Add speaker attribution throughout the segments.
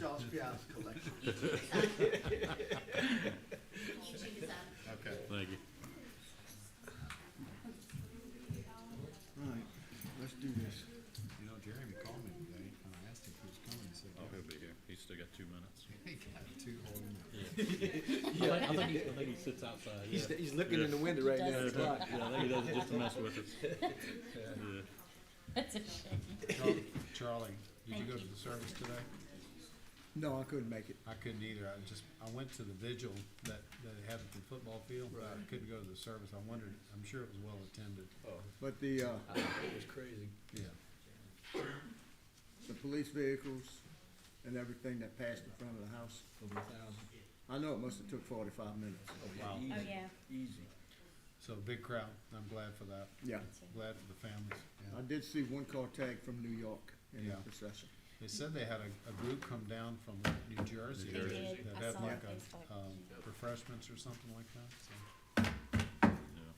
Speaker 1: Charles Piazza collection.
Speaker 2: YouTube is up.
Speaker 3: Okay.
Speaker 4: Thank you.
Speaker 1: All right, let's do this.
Speaker 3: You know, Jeremy called me today, and I asked him if he was coming, he said,
Speaker 4: Oh, he'll be here. He's still got 2 minutes.
Speaker 3: he got 2 whole minutes.
Speaker 4: I think he sits outside.
Speaker 1: He's looking in the window right now.
Speaker 4: I think he does it just to mess with us. Yeah.
Speaker 2: That's a shame.
Speaker 3: Charlie, did you go to the service today?
Speaker 1: No, I couldn't make it.
Speaker 3: I couldn't either. I went to the vigil that they had at the football field, but I couldn't go to the service. I wondered, I'm sure it was well attended.
Speaker 1: But the,
Speaker 5: It was crazy.
Speaker 3: Yeah.
Speaker 1: the police vehicles and everything that passed in front of the house,
Speaker 5: Over 1,000.
Speaker 1: I know it must have took 45 minutes.
Speaker 3: Wow.
Speaker 2: Oh, yeah.
Speaker 5: Easy.
Speaker 3: So big crowd. I'm glad for that.
Speaker 1: Yeah.
Speaker 3: Glad for the families.
Speaker 1: I did see one car tag from New York in
Speaker 3: Yeah.
Speaker 1: the procession.
Speaker 3: They said they had a group come down from New Jersey.
Speaker 2: They did.
Speaker 3: That
Speaker 2: I
Speaker 3: had
Speaker 2: saw
Speaker 3: like
Speaker 2: it on Facebook.
Speaker 3: refreshments or something like that, so.
Speaker 4: Yeah.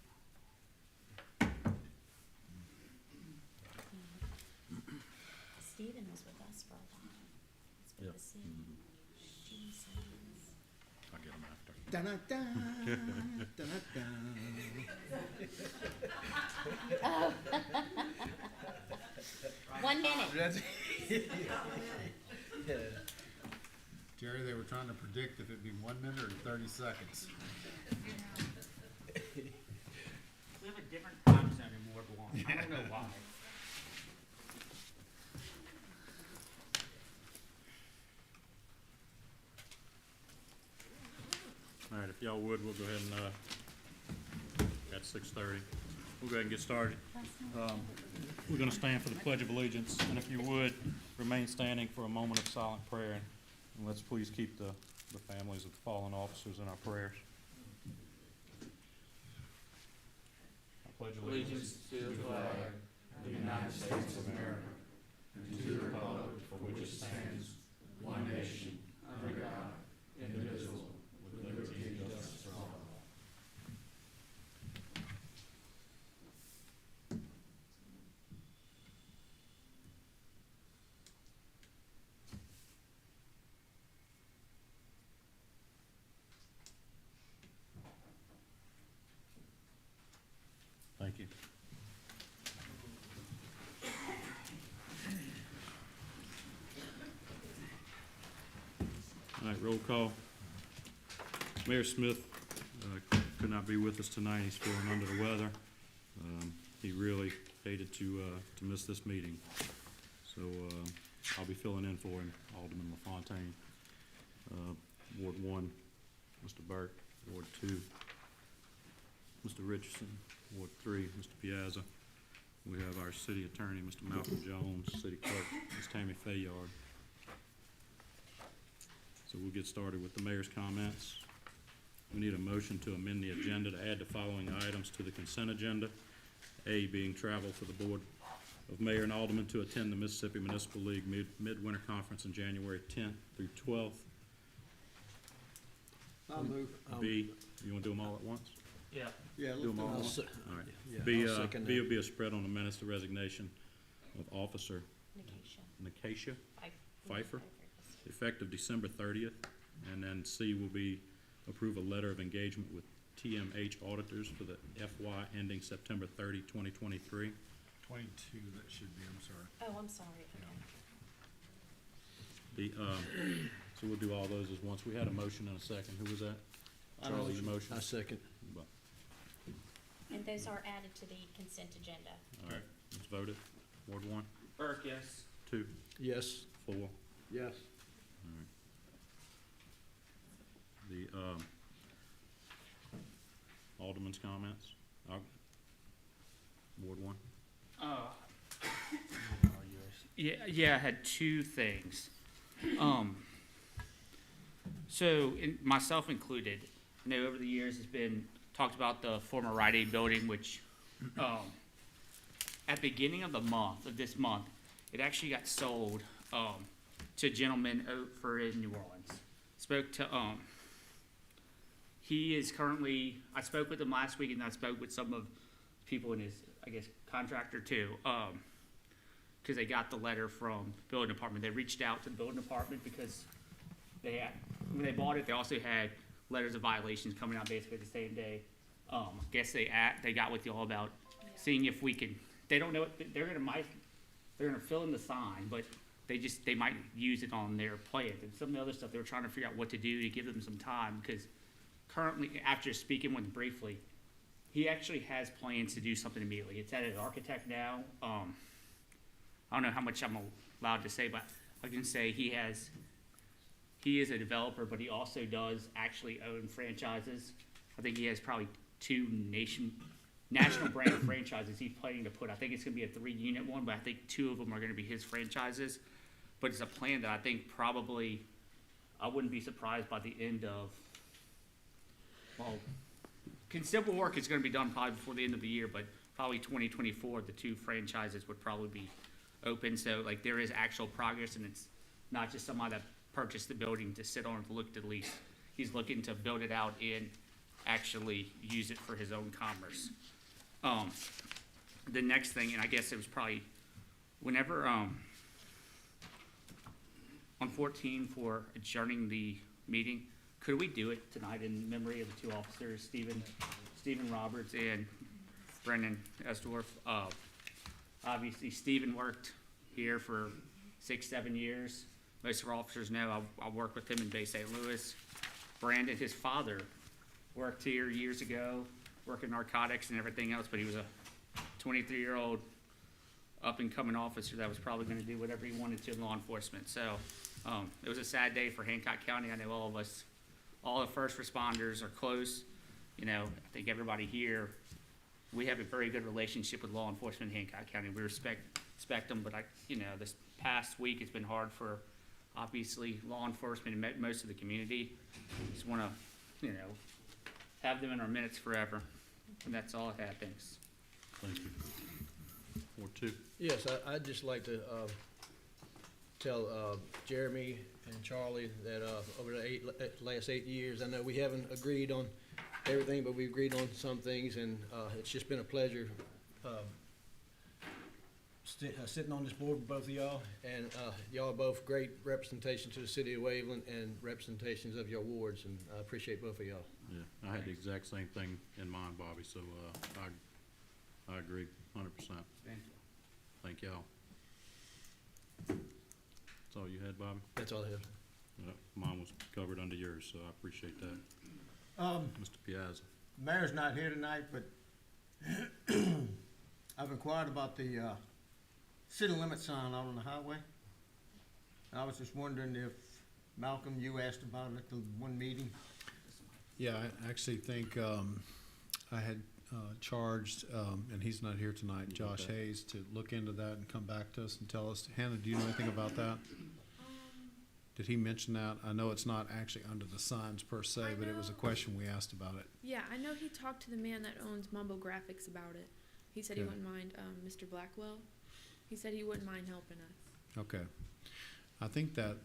Speaker 2: Stephen was with us for a while. It's good
Speaker 4: Yep.
Speaker 2: to see. Jesus.
Speaker 4: I'll get him after.
Speaker 1: Da-da-da, da-da-da.
Speaker 2: Oh. 1 minute.
Speaker 3: Jerry, they were trying to predict if it'd be 1 minute or 30 seconds.
Speaker 6: We have a different time zone in Ward 1. I don't know why.
Speaker 4: All right, if y'all would, we'll go ahead and, at 6:30, we'll go ahead and get started. We're gonna stand for the Pledge of Allegiance, and if you would, remain standing for a moment of silent prayer. And let's please keep the families of the fallen officers in our prayers. I pledge allegiance
Speaker 7: to the flag of the United States of America and to the republic for which it stands, one nation, under God, indivisible, with liberty and justice for all.
Speaker 4: Thank you. All right, roll call. Mayor Smith could not be with us tonight. He's feeling under the weather. He really hated to miss this meeting. So I'll be filling in for him, Alderman LaFontaine. Ward 1, Mr. Burke. Ward 2, Mr. Richardson. Ward 3, Mr. Piazza. We have our city attorney, Mr. Malcolm Jones, city clerk, Ms. Tammy Fayard. So we'll get started with the mayor's comments. We need a motion to amend the agenda to add the following items to the consent agenda. A, being travel for the Board of Mayor and Aldermen to attend the Mississippi Municipal League Midwinter Conference in January 10th through 12th.
Speaker 1: I'll move.
Speaker 4: B, you wanna do them all at once?
Speaker 6: Yeah.
Speaker 1: Yeah, let's
Speaker 4: Do them
Speaker 1: do
Speaker 4: all at
Speaker 1: it.
Speaker 4: once? All right.
Speaker 5: Yeah,
Speaker 4: B,
Speaker 5: I'll second
Speaker 4: B
Speaker 5: that.
Speaker 4: will be a spread on the minutes, the resignation of Officer
Speaker 2: Nicatia.
Speaker 4: Nicatia Pfeiffer, effective December 30th. And then C will be approve a letter of engagement with TMH auditors for the FY ending September 30, 2023.
Speaker 3: 22, that should be, I'm sorry.
Speaker 2: Oh, I'm sorry.
Speaker 4: The, so we'll do all those as once. We had a motion and a second. Who was that? Charlie, your motion?
Speaker 5: I second.
Speaker 4: Well,
Speaker 2: And those are added to the consent agenda.
Speaker 4: all right, let's vote it. Ward 1,
Speaker 6: Burke, yes.
Speaker 4: 2,
Speaker 5: Yes.
Speaker 4: 4.
Speaker 1: Yes.
Speaker 4: The, Alderman's comments. Ward 1.
Speaker 6: Yeah, I had 2 things. So, myself included, I know over the years it's been talked about the former Rite Aid building, which, at the beginning of this month, it actually got sold, to a gentleman over in New Orleans. Spoke to, he is currently, I spoke with him last week, and I spoke with some of people in his, I guess, contractor too. because they got the letter from building department. They reached out to the building department because they had, when they bought it, they also had letters of violations coming out basically the same day. I guess they got with y'all about seeing if we can, they don't know, they're gonna fill in the sign, but they might use it on their plans. And some of the other stuff, they were trying to figure out what to do to give them some time, because currently, after speaking with him briefly, he actually has plans to do something immediately. It's at an architect now. I don't know how much I'm allowed to say, but I can say he is a developer, but he also does actually own franchises. I think he has probably 2 national brand franchises he's planning to put. I think it's gonna be a 3-unit one, but I think 2 of them are gonna be his franchises. But it's a plan that I think probably, I wouldn't be surprised by the end of, well, considerable work is gonna be done probably before the end of the year, but probably 2024, the 2 franchises would probably be open. So like there is actual progress, and it's not just somebody that purchased the building to sit on it to look at the lease. He's looking to build it out and actually use it for his own commerce. The next thing, and I guess it was probably whenever, on 14 for adjourning the meeting, could we do it tonight in memory of the 2 officers, Stephen Roberts and Brendan Esdorf? Obviously, Stephen worked here for 6-7 years. Most of our officers know I worked with him in Bay St. Louis. Brandon, his father, worked here years ago, working narcotics and everything else, but he was a 23-year-old up-and-coming officer that was probably going to do whatever he wanted to in law enforcement. So it was a sad day for Hancock County. I know all of us, all the first responders are close. You know, I think everybody here, we have a very good relationship with law enforcement in Hancock County. We respect them, but this past week it's been hard for, obviously, law enforcement and most of the community. Just want to, have them in our minutes forever. And that's all I have. Thanks.
Speaker 4: Thank you. Ward 2.
Speaker 5: Yes, I'd just like to tell Jeremy and Charlie that over the last 8 years, I know we haven't agreed on everything, but we've agreed on some things, and it's just been a pleasure sitting on this board with both of y'all, and y'all are both great representation to the city of Waveland and representations of your wards, and I appreciate both of y'all.
Speaker 4: Yeah, I had the exact same thing in mind, Bobby, so I agree 100%.
Speaker 6: Thank you.
Speaker 4: Thank y'all. That's all you had, Bobby?
Speaker 5: That's all I have.
Speaker 4: Mine was covered under yours, so I appreciate that. Mr. Piazza.
Speaker 1: Mayor's not here tonight, but I've inquired about the city limit sign out on the highway. And I was just wondering if, Malcolm, you asked about it at the one meeting.
Speaker 3: Yeah, I actually think I had charged, and he's not here tonight, Josh
Speaker 4: Okay.
Speaker 3: Hayes, to look into that and come back to us and tell us. Hannah, do you know anything about that? Did he mention that? I know it's not actually under the signs per se, but it was a question we asked about it.
Speaker 8: Yeah, I know he talked to the man that owns Mumbo Graphics about it. He said he
Speaker 3: Okay.
Speaker 8: wouldn't mind, Mr. Blackwell. He said he wouldn't mind helping us.
Speaker 3: Okay. I think that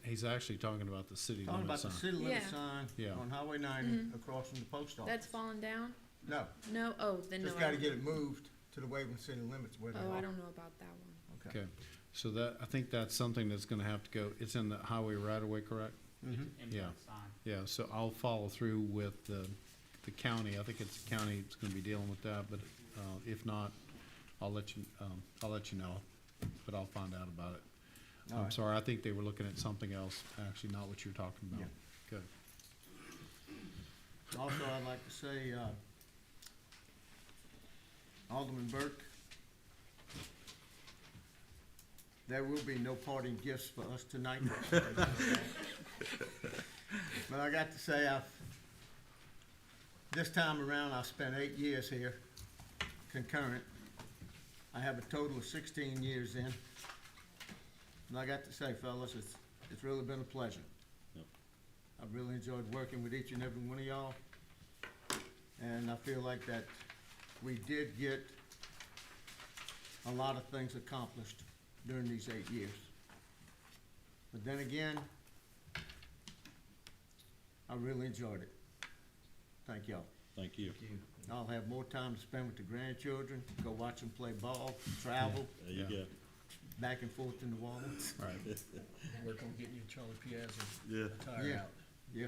Speaker 3: he's actually talking about the city
Speaker 1: Talking
Speaker 3: limit
Speaker 1: about
Speaker 3: sign.
Speaker 1: the city limit
Speaker 8: Yeah.
Speaker 1: sign
Speaker 3: Yeah.
Speaker 1: on Highway 90 across from the post office.
Speaker 8: That's fallen down?
Speaker 1: No,
Speaker 8: No? Oh, then no.
Speaker 1: just
Speaker 8: I
Speaker 1: gotta
Speaker 8: don't-
Speaker 1: get it moved to the Waveland city limits where they
Speaker 8: Oh,
Speaker 1: are.
Speaker 8: I don't know about that one.
Speaker 1: Okay.
Speaker 3: Okay. So that, I think that's something that's gonna have to go, it's in the highway right away, correct?
Speaker 1: Mhm.
Speaker 3: Yeah.
Speaker 6: Sign.
Speaker 3: Yeah, so I'll follow through with the county. I think it's the county that's gonna be dealing with that, but, if not, I'll let you know, but I'll find out about it.
Speaker 1: All
Speaker 3: I'm
Speaker 1: right.
Speaker 3: sorry, I think they were looking at something else, actually, not what you're talking about.
Speaker 1: Yeah.
Speaker 3: Good.
Speaker 1: Also, I'd like to say, Alderman Burke, there will be no parting gifts for us tonight. But I got to say, this time around, I've spent 8 years here, concurrent. I have a total of 16 years in. And I got to say, fellas, it's really been a pleasure.
Speaker 4: Yep.
Speaker 1: I've really enjoyed working with each and every one of y'all. And I feel like that we did get a lot of things accomplished during these 8 years. But then again, I really enjoyed it. Thank y'all.
Speaker 4: Thank you.
Speaker 1: I'll have more time to spend with the grandchildren, go watch them play ball, travel.
Speaker 4: There you go.
Speaker 1: back and forth in the water.
Speaker 3: All right.
Speaker 5: Work on getting you Charlie Piazza
Speaker 4: Yeah.
Speaker 5: tire
Speaker 1: Yeah.
Speaker 5: out.
Speaker 1: Yeah,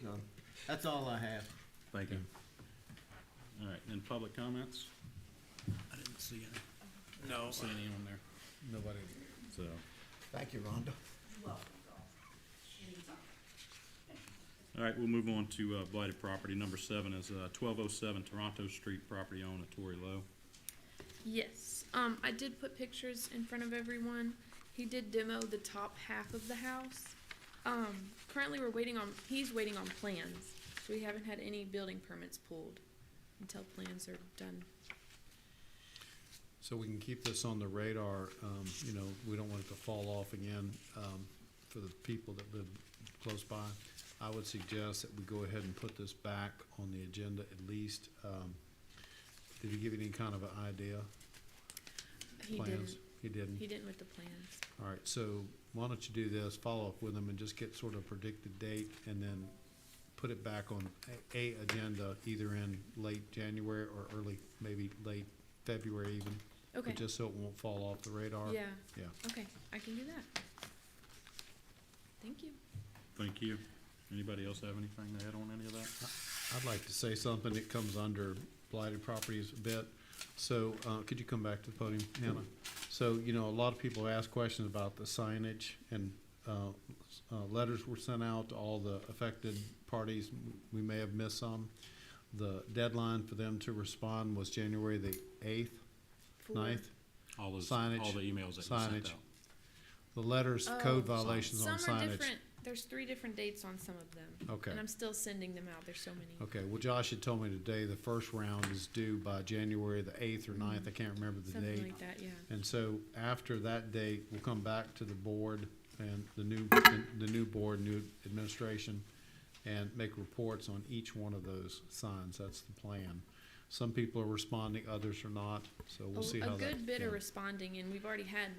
Speaker 1: so, that's all I have.
Speaker 4: Thank you. All right, and public comments?
Speaker 3: I didn't see any. No. See any on there? Nobody.
Speaker 4: So,
Speaker 1: Thank you, Rhonda.
Speaker 4: all right, we'll move on to blighted property. Number 7 is 1207 Toronto Street, property owner Tory Lowe.
Speaker 8: Yes. I did put pictures in front of everyone. He did demo the top half of the house. Currently he's waiting on plans. So we haven't had any building permits pulled until plans are done.
Speaker 3: So we can keep this on the radar, you know, we don't want it to fall off again, for the people that live close by. I would suggest that we go ahead and put this back on the agenda at least. Did he give you any kind of an idea?
Speaker 8: He
Speaker 3: Plans?
Speaker 8: didn't.
Speaker 3: He didn't?
Speaker 8: He didn't with the plans.
Speaker 3: All right, so why don't you do this, follow up with him and just get sort of a predicted date and then put it back on a agenda either in late January or early, maybe late February even.
Speaker 8: Okay.
Speaker 3: But just so it won't fall off the radar.
Speaker 8: Yeah.
Speaker 3: Yeah.
Speaker 8: Okay, I can do that. Thank you.
Speaker 4: Thank you. Anybody else have anything to add on any of that?
Speaker 3: I'd like to say something that comes under blighted properties a bit. So, could you come back to the podium, Hannah? So, you know, a lot of people ask questions about the signage and, letters were sent out to all the affected parties. We may have missed some. The deadline for them to respond was January the 8th,
Speaker 8: For-
Speaker 3: 9th.
Speaker 4: All those,
Speaker 3: Signage.
Speaker 4: all the emails that you sent
Speaker 3: Signage.
Speaker 4: out.
Speaker 3: The letters,
Speaker 8: Oh,
Speaker 3: code violations on
Speaker 8: Some are
Speaker 3: signage.
Speaker 8: different. There's 3 different dates on some of them.
Speaker 3: Okay.
Speaker 8: And I'm still sending them out. There's so many.
Speaker 3: Okay, well, Josh had told me today the first round is due by January the 8th or 9th. I can't remember the
Speaker 8: Something
Speaker 3: date.
Speaker 8: like that, yeah.
Speaker 3: And so after that date, we'll come back to the board and the new board, new administration, and make reports on each one of those signs. That's the plan. Some people are responding, others are not, so we'll see how
Speaker 8: A
Speaker 3: that.
Speaker 8: good bit are
Speaker 3: goes.
Speaker 8: responding, and we've already had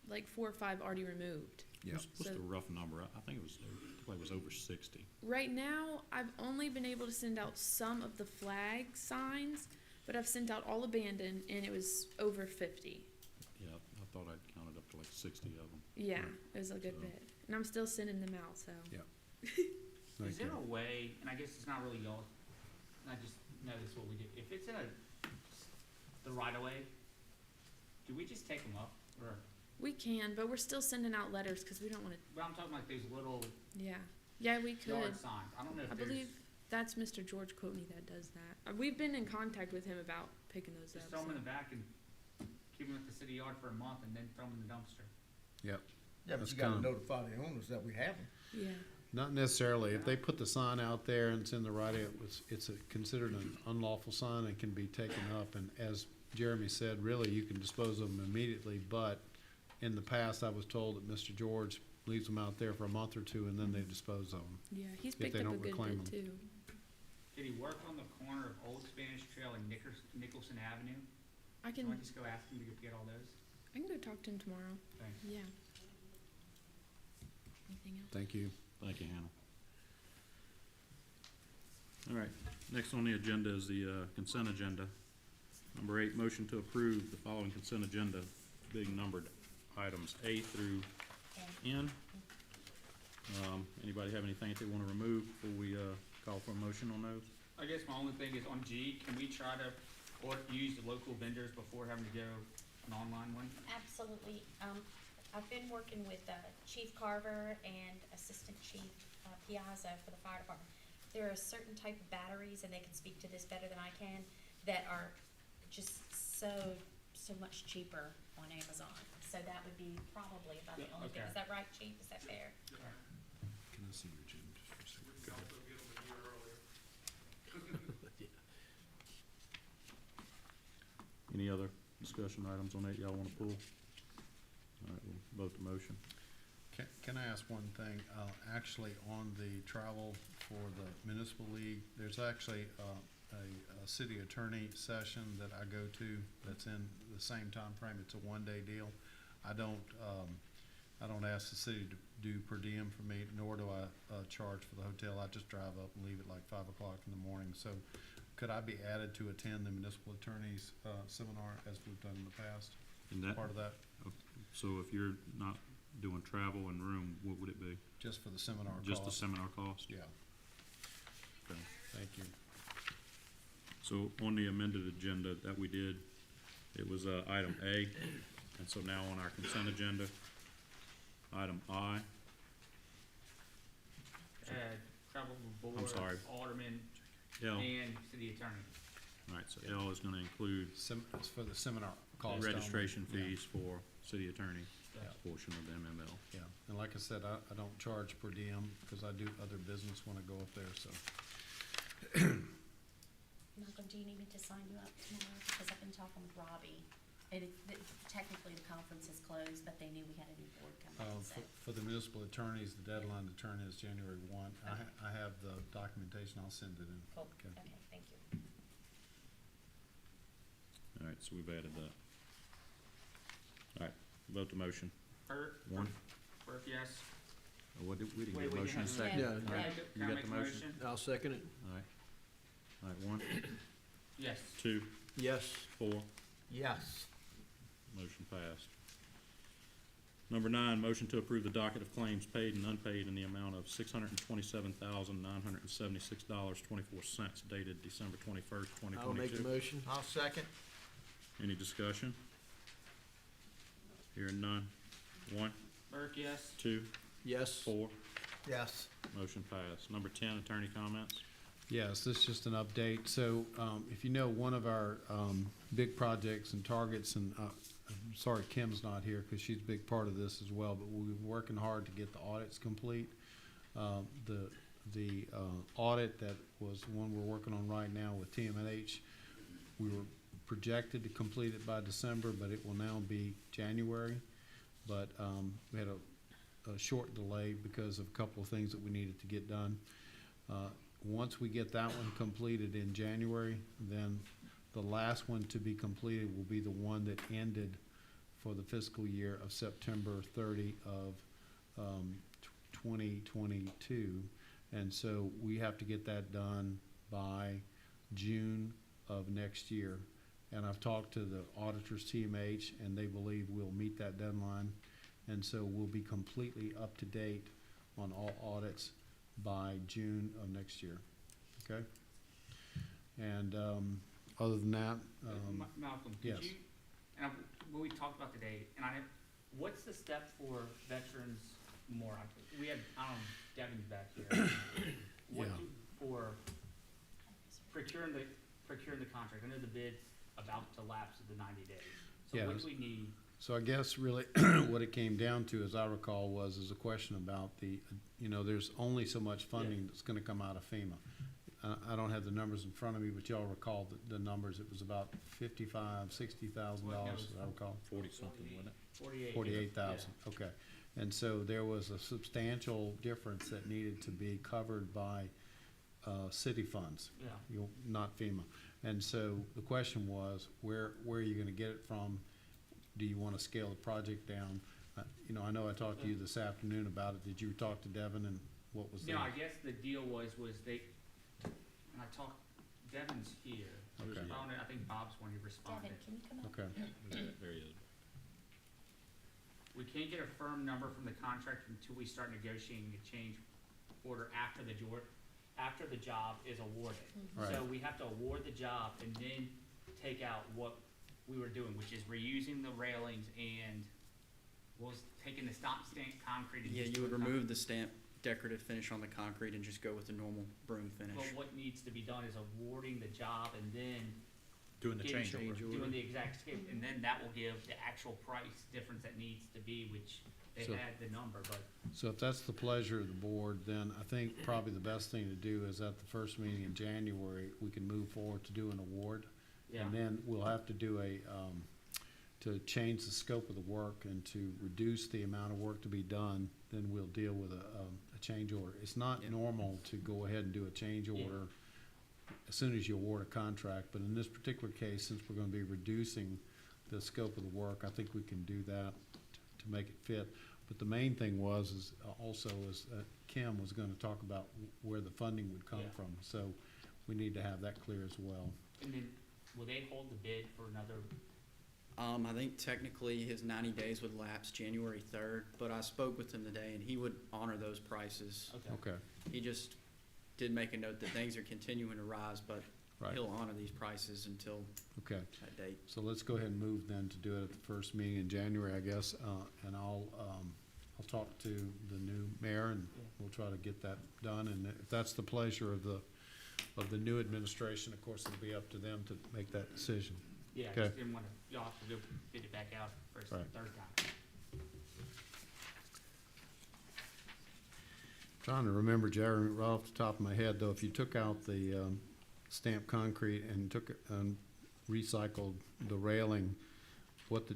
Speaker 8: like 4 or 5 already removed.
Speaker 3: Yeah.
Speaker 4: What's
Speaker 8: So-
Speaker 4: the rough number? I think it was over 60.
Speaker 8: Right now, I've only been able to send out some of the flag signs, but I've sent out all abandoned, and it was over 50.
Speaker 4: Yeah, I thought I'd counted up to like 60 of them.
Speaker 8: Yeah, it was a good
Speaker 4: So-
Speaker 8: bit. And I'm still sending them out, so.
Speaker 3: Yeah.
Speaker 6: Is
Speaker 3: Thank
Speaker 6: there
Speaker 3: you.
Speaker 6: a way, and I guess it's not really y'all, I just know this is what we do, if it's in the right of way, do we just take them up, or,
Speaker 8: We can, but we're still sending out letters because we don't want to.
Speaker 6: well, I'm talking like those little
Speaker 8: Yeah. Yeah, we could.
Speaker 6: yard signs, I don't know
Speaker 8: I
Speaker 6: if there's,
Speaker 8: believe that's Mr. George Coatney that does that. We've been in contact with him about picking those
Speaker 6: just
Speaker 8: up.
Speaker 6: throw them in
Speaker 8: so-
Speaker 6: the back and keep them at the city yard for a month and then throw them in the dumpster.
Speaker 3: Yep.
Speaker 1: Yeah, but
Speaker 3: That's
Speaker 1: you gotta
Speaker 3: kinda-
Speaker 1: notify the owners that we have them.
Speaker 8: Yeah.
Speaker 3: Not necessarily. If they put the sign out there and it's in the right, it's considered an unlawful sign and can be taken up. And as Jeremy said, really, you can dispose of them immediately, but in the past, I was told that Mr. George leaves them out there for a month or two and then they dispose of them.
Speaker 8: Yeah, he's
Speaker 3: If
Speaker 8: picked
Speaker 3: they
Speaker 8: up a
Speaker 3: don't
Speaker 8: good
Speaker 3: reclaim
Speaker 8: bit too.
Speaker 6: Did he work on the corner of Old Spanish Trail and Nicholson Avenue?
Speaker 8: I
Speaker 6: Can I
Speaker 8: can
Speaker 6: just go ask him to get all those?
Speaker 8: go talk to him tomorrow.
Speaker 6: Thanks.
Speaker 8: Yeah. Anything else?
Speaker 3: Thank you.
Speaker 4: Thank you, Hannah. All right, next on the agenda is the consent agenda. Number 8, motion to approve the following consent agenda, being numbered items A through N. Anybody have anything that they want to remove before we call for a motion on those?
Speaker 6: I guess my only thing is on G, can we try to, or use the local vendors before having to go an online one?
Speaker 2: Absolutely. I've been working with Chief Carver and Assistant Chief Piazza for the fire department. There are a certain type of batteries, and they can speak to this better than I can, that are just so much cheaper on Amazon. So that would be probably about the
Speaker 6: Yeah,
Speaker 2: only thing.
Speaker 6: okay.
Speaker 2: Is that right, Chief? Is that fair?
Speaker 3: Can I see your agenda just for a second? Go ahead.
Speaker 4: Any other discussion items on that y'all want to pull? All right, we'll vote the motion.
Speaker 3: Can I ask one thing? Actually, on the travel for the municipal league, there's actually a city attorney session that I go to that's in the same time frame. It's a one-day deal. I don't ask the city to do per diem for me, nor do I charge for the hotel. I just drive up and leave at like 5 o'clock in the morning. So could I be added to attend the municipal attorneys seminar as we've done in the past?
Speaker 4: And that,
Speaker 3: Part of that?
Speaker 4: So if you're not doing travel and room, what would it be?
Speaker 3: Just for the seminar cost.
Speaker 4: Just the seminar cost?
Speaker 3: Yeah,
Speaker 4: Okay.
Speaker 3: thank you.
Speaker 4: So on the amended agenda that we did, it was, item A, and so now on our consent agenda, item I,
Speaker 6: Travel board,
Speaker 4: I'm sorry.
Speaker 6: alderman,
Speaker 4: L,
Speaker 6: and city attorney.
Speaker 4: alright, so L is gonna include
Speaker 3: It's for the seminar cost. only.
Speaker 4: registration
Speaker 3: Yeah,
Speaker 4: fees for city attorney
Speaker 3: Yeah.
Speaker 4: portion of the MML.
Speaker 3: Yeah, and like I said, I don't charge per diem, because I do other business when I go up there, so.
Speaker 2: Malcolm, do you need me to sign you up tomorrow? Because I've been talking with Robbie. Technically, the conference is closed, but they knew we had a new board coming, so.
Speaker 3: For the municipal attorneys, the deadline to turn is January 1. I have the documentation, I'll send it in.
Speaker 2: Cool,
Speaker 3: Okay.
Speaker 2: okay, thank you.
Speaker 4: Alright, so we've added that. Alright, vote the motion.
Speaker 6: Bert?
Speaker 4: One.
Speaker 6: Bert, yes.
Speaker 4: We didn't
Speaker 6: Wait,
Speaker 4: get a
Speaker 6: we
Speaker 4: motion in a
Speaker 6: didn't
Speaker 4: second.
Speaker 5: Yeah.
Speaker 6: Can I
Speaker 4: Alright,
Speaker 6: make-
Speaker 4: you
Speaker 6: can I
Speaker 4: got
Speaker 6: make
Speaker 4: the
Speaker 6: a
Speaker 4: motion?
Speaker 5: I'll second it.
Speaker 4: Alright, one,
Speaker 6: Yes.
Speaker 4: two,
Speaker 5: Yes.
Speaker 4: four,
Speaker 1: Yes.
Speaker 4: motion passed. Number 9, motion to approve the docket of claims paid and unpaid in the amount of $627,976.24 dated December 21st,
Speaker 5: I'll make the
Speaker 4: 2022.
Speaker 5: motion.
Speaker 1: I'll second.
Speaker 4: Any discussion? Hearing none. One,
Speaker 6: Bert, yes.
Speaker 4: two,
Speaker 5: Yes.
Speaker 4: four,
Speaker 1: Yes.
Speaker 4: motion passed. Number 10, attorney comments.
Speaker 3: Yes, this is just an update. So, if you know, one of our, big projects and targets, and, I'm sorry Kim's not here, because she's a big part of this as well, but we've been working hard to get the audits complete. The audit that was the one we're working on right now with TMNH, we were projected to complete it by December, but it will now be January. But, we had a short delay because of a couple of things that we needed to get done. Once we get that one completed in January, then the last one to be completed will be the one that ended for the fiscal year of September 30 of 2022. And so we have to get that done by June of next year. And I've talked to the auditors, TMH, and they believe we'll meet that deadline. And so we'll be completely up to date on all audits by June of next year, okay? And, other than that,
Speaker 6: Malcolm,
Speaker 3: yes.
Speaker 6: could you, and what we talked about today, and what's the step for veterans more? We had, Devin's back here. What
Speaker 3: Yeah.
Speaker 6: for procuring the contract? I know the bid's about to lapse at the 90 days. So
Speaker 3: Yeah,
Speaker 6: what do we need?
Speaker 3: So I guess really what it came down to, as I recall, was a question about the, there's only so much funding that's gonna come out of FEMA. I don't have the numbers in front of me, but y'all recall the numbers, it was about $60,000, as I recall.
Speaker 4: 40-something, wasn't it?
Speaker 3: 48,000, okay. And so there was a substantial difference that needed to be covered by, city funds.
Speaker 6: Yeah.
Speaker 3: Not FEMA. And so the question was, where are you gonna get it from? Do you wanna scale the project down? I know I talked to you this afternoon about it. Did you talk to Devin, and what was the?
Speaker 6: No, I guess the deal was they, and I talked, Devin's here.
Speaker 3: Okay.
Speaker 6: I think Bob's one who responded.
Speaker 2: Devin, can you come up?
Speaker 3: Okay,
Speaker 4: There he is.
Speaker 6: We can't get a firm number from the contractor until we start negotiating a change order after the job is awarded.
Speaker 3: Right.
Speaker 6: So we have to award the job and then take out what we were doing, which is reusing the railings and was taking the stamp concrete and
Speaker 9: Yeah,
Speaker 6: just
Speaker 9: you would
Speaker 6: doing
Speaker 9: remove the stamp decorative finish on the concrete and just go with the normal broom finish.
Speaker 6: But what needs to be done is awarding the job and then
Speaker 4: Doing the
Speaker 6: getting-
Speaker 4: change order.
Speaker 6: doing the exact scope, and then that will give the actual price difference that needs to be, which they
Speaker 3: So-
Speaker 6: had the number, but
Speaker 3: so if that's the pleasure of the board, then I think probably the best thing to do is at the first meeting in January, we can move forward to do an award.
Speaker 6: yeah.
Speaker 3: And then we'll have to do to change the scope of the work and to reduce the amount of work to be done, then we'll deal with a change order. It's not
Speaker 9: Yeah.
Speaker 3: normal to go ahead and do a change
Speaker 6: Yeah.
Speaker 3: order as soon as you award a contract, but in this particular case, since we're gonna be reducing the scope of the work, I think we can do that to make it fit. But the main thing was Kim was gonna talk about where the funding would come
Speaker 6: Yeah.
Speaker 3: from, so we need to have that clear as well.
Speaker 6: And then, will they hold the bid for another,
Speaker 9: I think technically his 90 days would lapse January 3rd, but I spoke with him today and he would honor those prices.
Speaker 6: Okay.
Speaker 3: Okay,
Speaker 9: He just did make a note that things are continuing to rise, but
Speaker 3: right,
Speaker 9: he'll honor these prices until
Speaker 3: okay.
Speaker 9: that date.
Speaker 3: So let's go ahead and move then to do it at the first meeting in January, I guess, and I'll talk to the new mayor and we'll try to get that done. And if that's the pleasure of the new administration, of course, it'll be up to them to make that decision.
Speaker 6: Yeah, I
Speaker 3: Okay.
Speaker 6: just didn't wanna, y'all have to go bid it back out first and
Speaker 3: Right.
Speaker 6: third time.
Speaker 3: Trying to remember, Jeremy, right off the top of my head, though, if you took out the stamped concrete and recycled the railing, what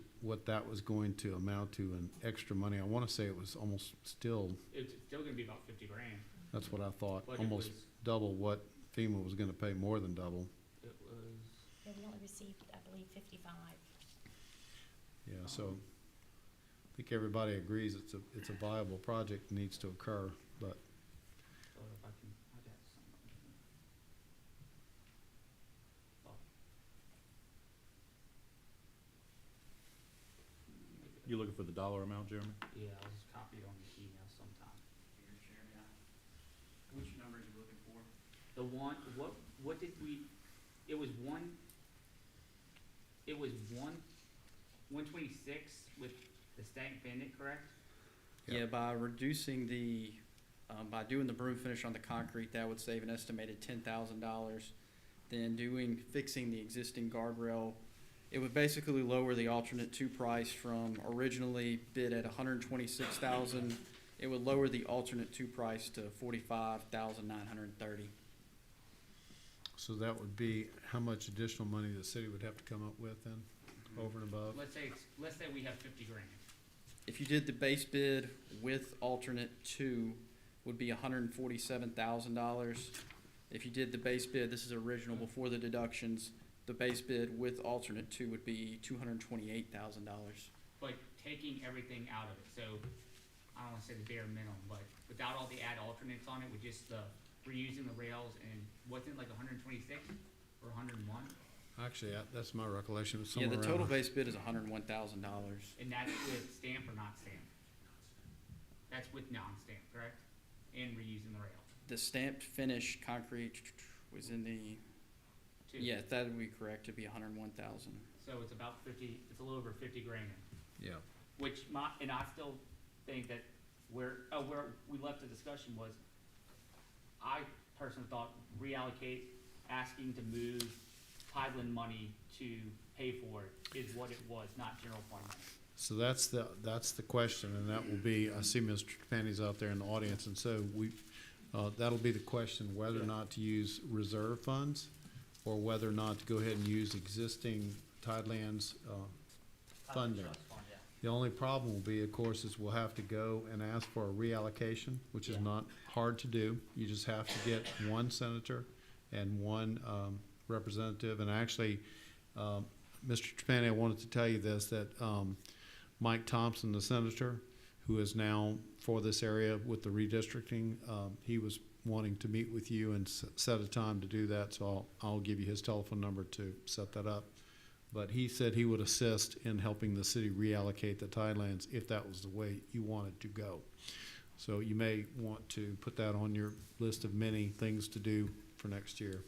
Speaker 3: that was going to amount to in extra money, I wanna say it was almost still,
Speaker 6: It's still gonna be about 50 grand,
Speaker 3: that's what I thought,
Speaker 6: but
Speaker 3: almost double what FEMA was gonna pay, more than double.
Speaker 6: it was,
Speaker 2: Yeah, we only received, I believe, 55.
Speaker 3: Yeah, so I think everybody agrees it's a viable project, needs to occur, but
Speaker 6: so if I can, I got some. Oh.
Speaker 4: You looking for the dollar amount, Jeremy?
Speaker 6: Yeah, I'll just copy it on the email sometime.
Speaker 9: Which number are you looking for?
Speaker 6: The one, what did we, it was 126 with the stank bandit, correct?
Speaker 3: Yeah.
Speaker 9: Yeah, by reducing the, by doing the broom finish on the concrete, that would save an estimated $10,000. Then fixing the existing guardrail, it would basically lower the alternate two price from originally bid at $126,000. It would lower the alternate two price to $45,930.
Speaker 3: so that would be how much additional money the city would have to come up with then, over and above?
Speaker 6: Let's say we have 50 grand.
Speaker 9: If you did the base bid with alternate two, would be $147,000. If you did the base bid, this is original before the deductions, the base bid with alternate two would be $228,000.
Speaker 6: But taking everything out of it, so I don't wanna say the bare minimum, but without all the add alternates on it, with just the reusing the rails, and wasn't it like 126 or 101?
Speaker 3: Actually, that's my recollection, it was
Speaker 9: Yeah,
Speaker 3: somewhere
Speaker 9: the
Speaker 3: around.
Speaker 9: total base bid is $101,000.
Speaker 6: And that's with stamp or not stamp? That's with non-stamp, correct? And reusing the rail.
Speaker 9: The stamped finish concrete was in the,
Speaker 6: Too.
Speaker 9: yeah, that would be correct, it'd be $101,000.
Speaker 6: So it's about 50, it's a little over 50 grand.
Speaker 3: Yeah,
Speaker 6: Which and I still think that where we left the discussion was, I personally thought reallocate, asking to move Highland money to pay for it is what it was, not general fund money.
Speaker 3: so that's the question, and that will be, I see Mr. Trepani's out there in the audience, and so that'll be the question, whether or not to use reserve funds, or whether or not to go ahead and use existing Tidelands, funding. The only problem will be, of course, is we'll have to go and ask for a reallocation, which is
Speaker 6: Yeah.
Speaker 3: not hard to do. You just have to get one senator and one representative. And actually, Mr. Trepani, I wanted to tell you this, that Mike Thompson, the senator, who is now for this area with the redistricting, he was wanting to meet with you and set a time to do that, so I'll give you his telephone number to set that up. But he said he would assist in helping the city reallocate the tidelands if that was the way you wanted to go. So you may want to put that on your list of many things to do for next year.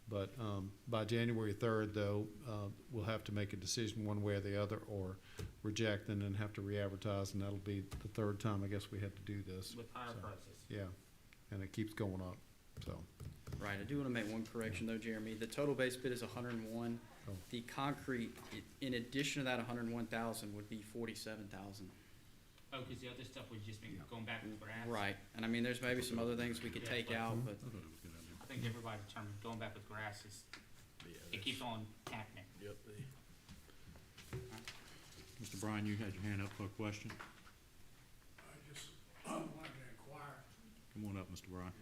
Speaker 3: But by January 3rd, though, we'll have to make a decision one way or the other, or reject and then have to re-advertise, and that'll be the third time, I guess, we had to do this.
Speaker 6: With higher
Speaker 3: So,
Speaker 6: prices.
Speaker 3: Yeah, and it keeps going up, so.
Speaker 9: Right, I do want to make one correction though, Jeremy. The total base bid is 101.
Speaker 3: Oh.
Speaker 9: The concrete, in addition to that 101,000, would be 47,000.
Speaker 6: Oh, because the other stuff was just going back with grass.
Speaker 9: Right, and I mean, there's maybe some other things we could
Speaker 6: Yeah,
Speaker 9: take
Speaker 6: but-
Speaker 9: out, but
Speaker 6: I think everybody determined going back with grass is, it keeps on happening.
Speaker 5: Yep.
Speaker 4: Mr. Bryan, you had your hand up for a question.
Speaker 7: I just wanted to inquire.
Speaker 4: Come on up, Mr. Bryan.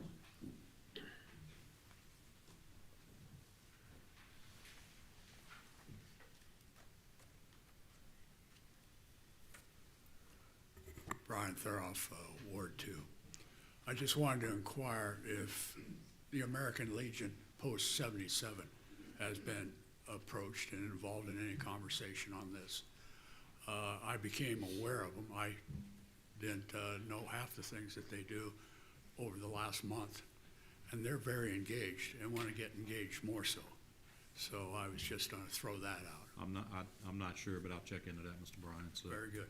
Speaker 7: Brian Thuroff, Ward 2. I just wanted to inquire if the American Legion Post 77 has been approached and involved in any conversation on this. I became aware of them. I didn't know half the things that they do over the last month. And they're very engaged and want to get engaged more so. So I was just going to throw that out.
Speaker 4: I'm not sure, but I'll check into that, Mr. Bryant, so.
Speaker 7: Very good.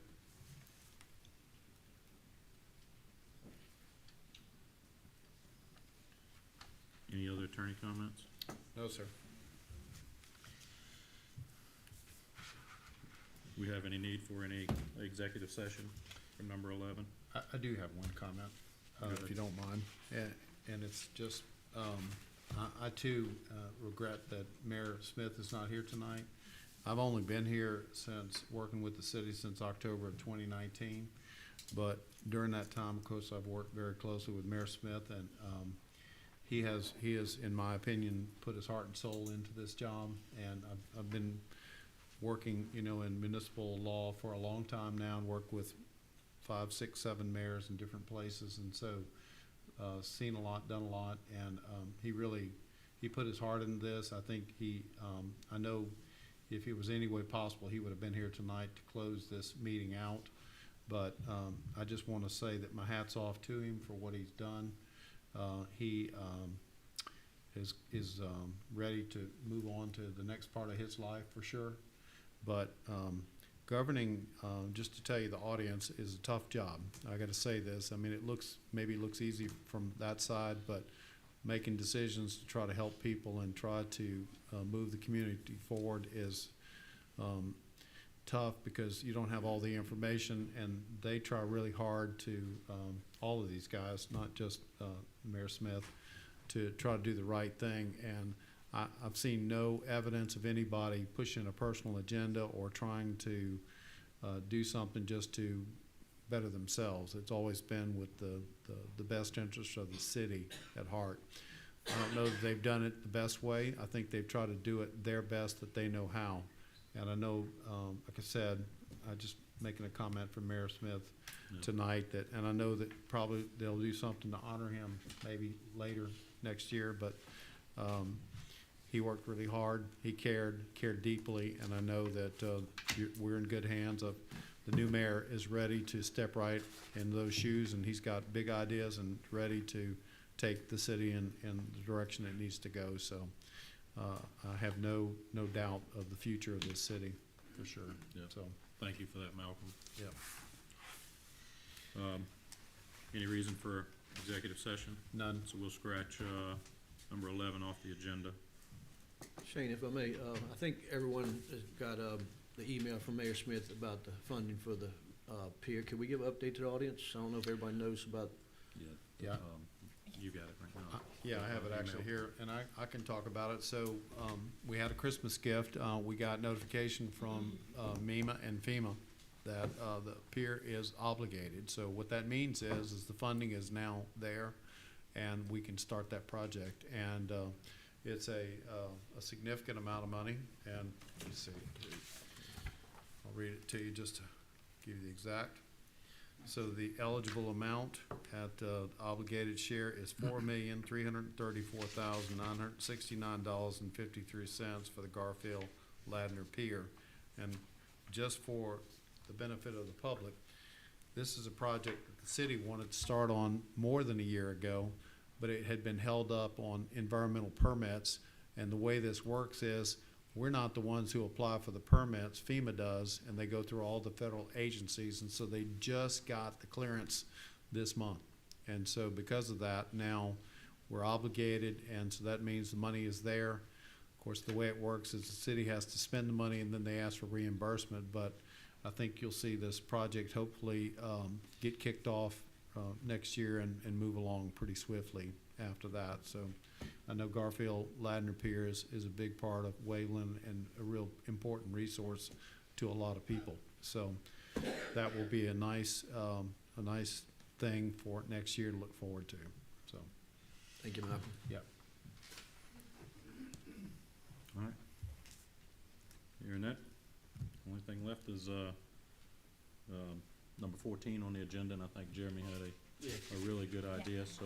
Speaker 4: Any other attorney comments?
Speaker 3: No, sir.
Speaker 4: We have any need for any executive session for number 11?
Speaker 3: I do have one comment, if you don't mind, and it's just, I too regret that Mayor Smith is not here tonight. I've only been here since, working with the city since October of 2019, but during that time, of course, I've worked very closely with Mayor Smith, and he has, in my opinion, put his heart and soul into this job, and I've been working, you know, in municipal law for a long time now, and worked with 5, 6, 7 mayors in different places, and so seen a lot, done a lot, and he put his heart into this. I think I know if it was any way possible, he would have been here tonight to close this meeting out, but I just want to say that my hat's off to him for what he's done. He is ready to move on to the next part of his life for sure. But governing, just to tell you, the audience is a tough job. I got to say this. I mean, maybe it looks easy from that side, but making decisions to try to help people and try to move the community forward is tough because you don't have all the information, and they try really hard to, all of these guys, not just Mayor Smith, to try to do the right thing. And I've seen no evidence of anybody pushing a personal agenda or trying to do something just to better themselves. It's always been with the best interest of the city at heart. I don't know that they've done it the best way. I think they've tried to do it their best that they know how. And I know, like I said, I just making a comment for Mayor Smith tonight and I know that probably they'll do something to honor him maybe later next year, but he worked really hard. He cared deeply, and I know that we're in good hands. The new mayor is ready to step right in those shoes, and he's got big ideas and ready to take the city in the direction it needs to go. So I have no doubt of the future of this city, for sure.
Speaker 4: Yeah.
Speaker 3: So
Speaker 4: Thank you for that, Malcolm.
Speaker 3: yeah.
Speaker 4: Any reason for executive session?
Speaker 3: None.
Speaker 4: So we'll scratch number 11 off the agenda.
Speaker 5: Shane, if I may, I think everyone has got the email from Mayor Smith about the funding for the pier. Could we give an update to the audience? I don't know if everybody knows about.
Speaker 3: Yeah.
Speaker 4: You got it right now.
Speaker 3: Yeah, I have it actually here, and I can talk about it. So we had a Christmas gift. We got notification from MEMA and FEMA that the pier is obligated. So what that means is the funding is now there, and we can start that project. And it's a significant amount of money. And let's see, I'll read it to you just to give you the exact. So the eligible amount at obligated share is $4,334,969.53 for the Garfield Ladner Pier. And just for the benefit of the public, this is a project that the city wanted to start on more than a year ago, but it had been held up on environmental permits. And the way this works is we're not the ones who apply for the permits, FEMA does, and they go through all the federal agencies, and so they just got the clearance this month. And so because of that, now we're obligated, and so that means the money is there. Of course, the way it works is the city has to spend the money and then they ask for reimbursement, but I think you'll see this project hopefully get kicked off next year and move along pretty swiftly after that. So I know Garfield Ladner Pier is a big part of Waveland and a real important resource to a lot of people. So that will be a nice thing for next year to look forward to. So
Speaker 5: Thank you, Malcolm.
Speaker 3: yeah.
Speaker 4: All right. Hearing that, only thing left is number 14 on the agenda, and I think Jeremy had a really good idea. So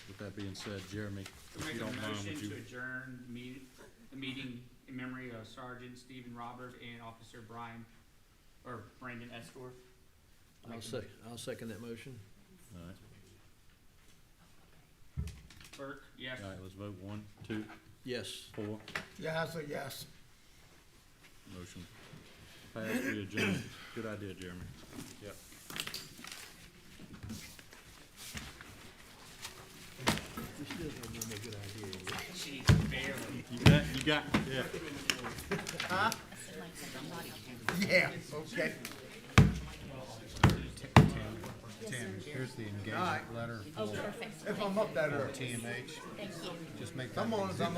Speaker 4: with that being said, Jeremy, if
Speaker 6: Make
Speaker 4: you
Speaker 6: a
Speaker 4: don't mind,
Speaker 6: motion
Speaker 4: would you?
Speaker 6: to adjourn a meeting in memory of Sergeant Stephen Robert and Officer Brandon Estor.
Speaker 5: I'll second that motion.
Speaker 4: All right,
Speaker 6: Burke, yes.
Speaker 4: all right, let's vote. 1, 2,
Speaker 5: Yes.
Speaker 4: 4.
Speaker 1: Yeah, I say yes.
Speaker 4: Motion passed. We adjourn. Good idea, Jeremy. Yep.
Speaker 5: We still have one more good idea.
Speaker 6: Jeez, barely.
Speaker 4: You got, yeah.
Speaker 1: Yeah, okay.
Speaker 3: Tim, here's the
Speaker 1: All right.
Speaker 3: engagement letter
Speaker 2: Oh,
Speaker 3: for
Speaker 2: perfect.
Speaker 1: If I'm up that early.
Speaker 3: TMH.
Speaker 2: Thank you.
Speaker 3: Just make that.
Speaker 1: Come on, if I'm